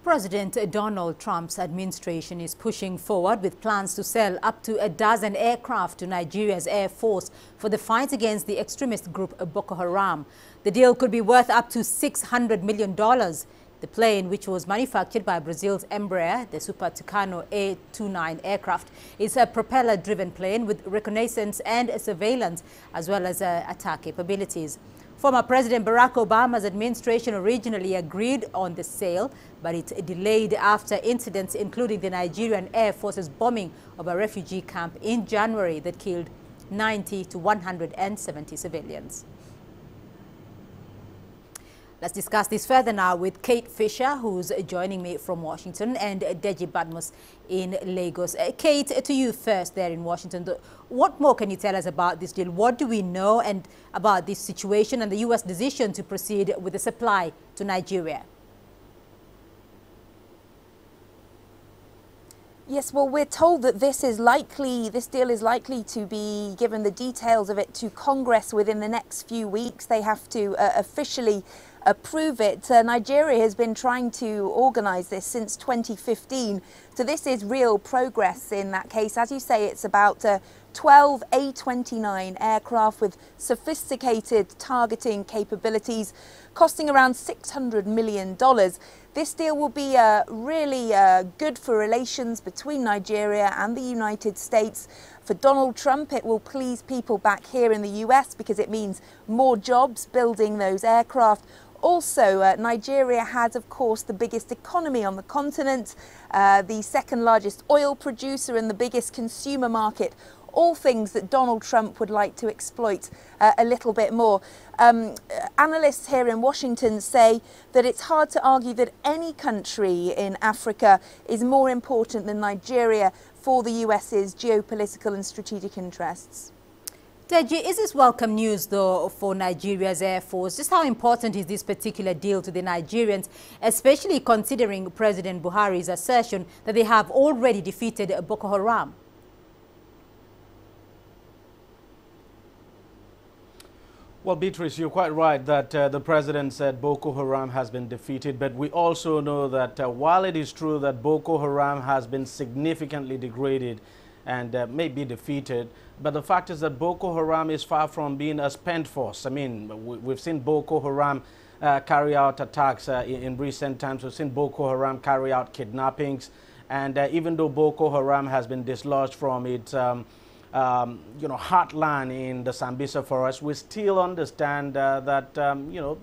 President Donald Trump's administration is pushing forward with plans to sell up to a dozen aircraft to Nigeria's Air Force for the fight against the extremist group Boko Haram. The deal could be worth up to $600 million. The plane, which was manufactured by Brazil's Embraer, the Super Tucano A-29 aircraft, is a propeller-driven plane with reconnaissance and surveillance, as well as attack capabilities. Former President Barack Obama's administration originally agreed on the sale, but it delayed after incidents including the Nigerian Air Force's bombing of a refugee camp in January that killed 90 to 170 civilians. Let's discuss this further now with Kate Fisher, who's joining me from Washington, and Deji Badmus in Lagos. Kate, to you first there in Washington. What more can you tell us about this deal? What do we know and about this situation and the U.S. decision to proceed with the supply to Nigeria? Yes, well, we're told that this deal is likely to be given the details of it to Congress within the next few weeks. They have to officially approve it. Nigeria has been trying to organise this since 2015. So this is real progress in that case. As you say, it's about 12 A-29 aircraft with sophisticated targeting capabilities costing around $600 million. This deal will be really good for relations between Nigeria and the United States. For Donald Trump, it will please people back here in the US because it means more jobs building those aircraft. Also, Nigeria has, of course, the biggest economy on the continent, the second largest oil producer and the biggest consumer market. All things that Donald Trump would like to exploit a little bit more. Analysts here in Washington say that it's hard to argue that any country in Africa is more important than Nigeria for the US's geopolitical and strategic interests. Deji, is this welcome news, though, for Nigeria's Air Force? Just how important is this particular deal to the Nigerians, especially considering President Buhari's assertion that they have already defeated Boko Haram? Well, Beatrice, you're quite right that the president said Boko Haram has been defeated, but we also know that while it is true that Boko Haram has been significantly degraded and may be defeated, but the fact is that Boko Haram is far from being a spent force. I mean, we've seen Boko Haram carry out attacks in recent times. We've seen Boko Haram carry out kidnappings, and even though Boko Haram has been dislodged from its heartland in the Sambisa forest, we still understand that,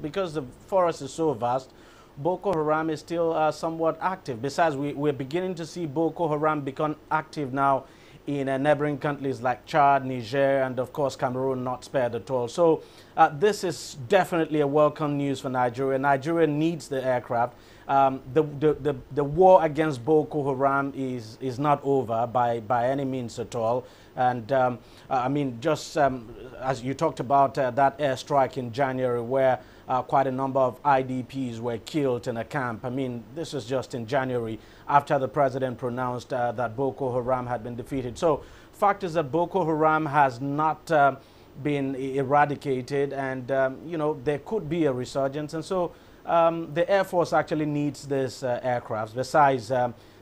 because the forest is so vast, Boko Haram is still somewhat active. Besides, we're beginning to see Boko Haram become active now in neighboring countries like Chad, Niger, and of course Cameroon, not spared at all. So this is definitely a welcome news for Nigeria. Nigeria needs the aircraft. The war against Boko Haram is not over by any means at all. And I mean, just as you talked about that airstrike in January where quite a number of IDPs were killed in a camp. I mean, this is just in January after the president pronounced that Boko Haram had been defeated. So fact is that Boko Haram has not been eradicated, and there could be a resurgence. And so the Air Force actually needs this aircraft. Besides,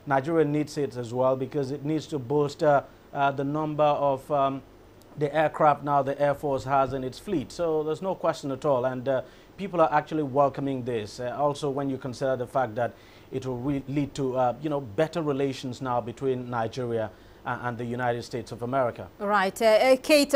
Nigeria needs it as well because it needs to bolster the number of the aircraft now the Air Force has in its fleet. So there's no question at all. And people are actually welcoming this. Also, when you consider the fact that it will lead to, better relations now between Nigeria and the United States of America. Right. Kate,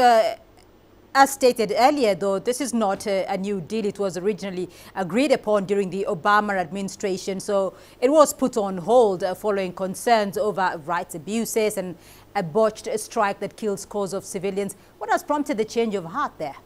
as stated earlier, though, this is not a new deal. It was originally agreed upon during the Obama administration. So it was put on hold following concerns over rights abuses and a botched strike that kills scores of civilians. What has prompted the change of heart there?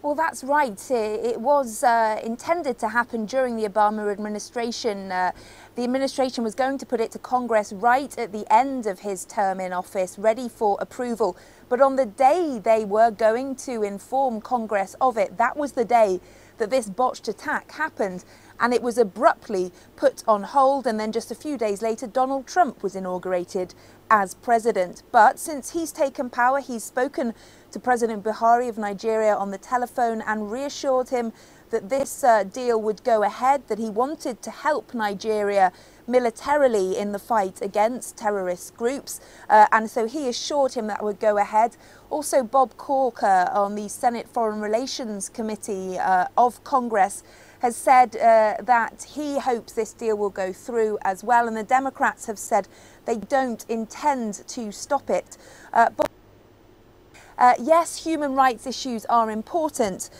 Well, that's right. It was intended to happen during the Obama administration. The administration was going to put it to Congress right at the end of his term in office, ready for approval. But on the day they were going to inform Congress of it, that was the day that this botched attack happened. And it was abruptly put on hold. And then just a few days later, Donald Trump was inaugurated as president. But since he's taken power, he's spoken to President Buhari of Nigeria on the telephone and reassured him that this deal would go ahead, that he wanted to help Nigeria militarily in the fight against terrorist groups, and so he assured him that would go ahead. Also, Bob Corker on the Senate Foreign Relations Committee of Congress has said that he hopes this deal will go through as well, and the Democrats have said they don't intend to stop it. Yes, human rights issues are important.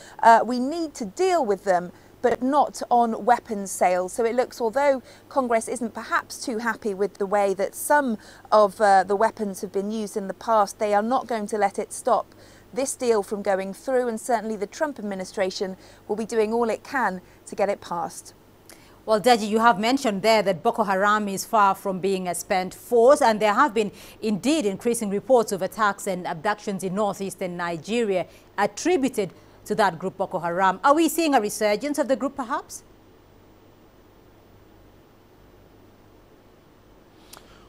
We need to deal with them, but not on weapons sales. So it looks, although Congress isn't perhaps too happy with the way that some of the weapons have been used in the past, they are not going to let it stop this deal from going through, and certainly the Trump administration will be doing all it can to get it passed. Well, Deji, you have mentioned there that Boko Haram is far from being a spent force, and there have been indeed increasing reports of attacks and abductions in northeastern Nigeria attributed to that group, Boko Haram. Are we seeing a resurgence of the group, perhaps?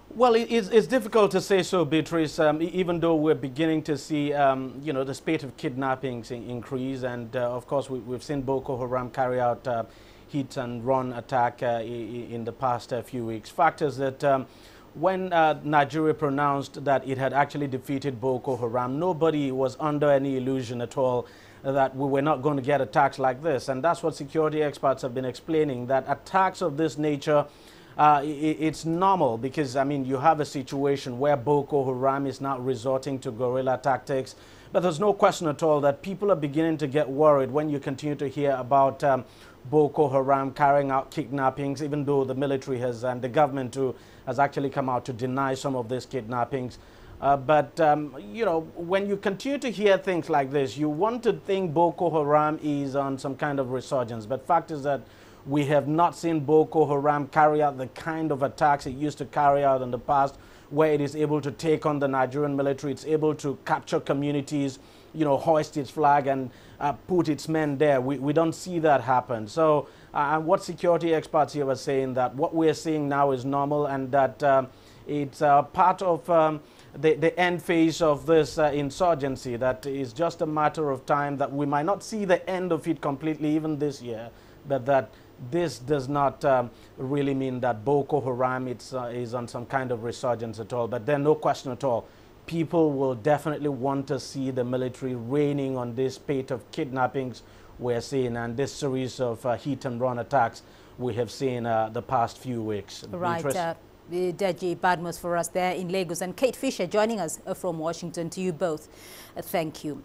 Well, it's difficult to say so, Beatrice, even though we're beginning to see, you know, the spate of kidnappings increase. And, of course, we've seen Boko Haram carry out hit and run attack in the past few weeks. Fact is that when Nigeria pronounced that it had actually defeated Boko Haram, nobody was under any illusion at all that we were not going to get attacks like this. And that's what security experts have been explaining, that attacks of this nature, it's normal because, I mean, you have a situation where Boko Haram is now resorting to guerrilla tactics. But there's no question at all that people are beginning to get worried when you continue to hear about Boko Haram carrying out kidnappings, even though the military has and the government too has actually come out to deny some of these kidnappings. You know, when you continue to hear things like this, you want to think Boko Haram is on some kind of resurgence. But fact is that we have not seen Boko Haram carry out the kind of attacks it used to carry out in the past, where it is able to take on the Nigerian military, it's able to capture communities, you know, hoist its flag and put its men there. We don't see that happen. So what security experts here are saying that what we're seeing now is normal, and that it's part of the end phase of this insurgency, that is just a matter of time, that we might not see the end of it completely even this year, but that this does not really mean that Boko Haram is on some kind of resurgence at all. But there's no question at all. People will definitely want to see the military reigning on this spate of kidnappings we're seeing, and this series of hit and run attacks we have seen the past few weeks. Right. Deji Badmus for us there in Lagos, and Kate Fisher joining us from Washington. To you both, thank you.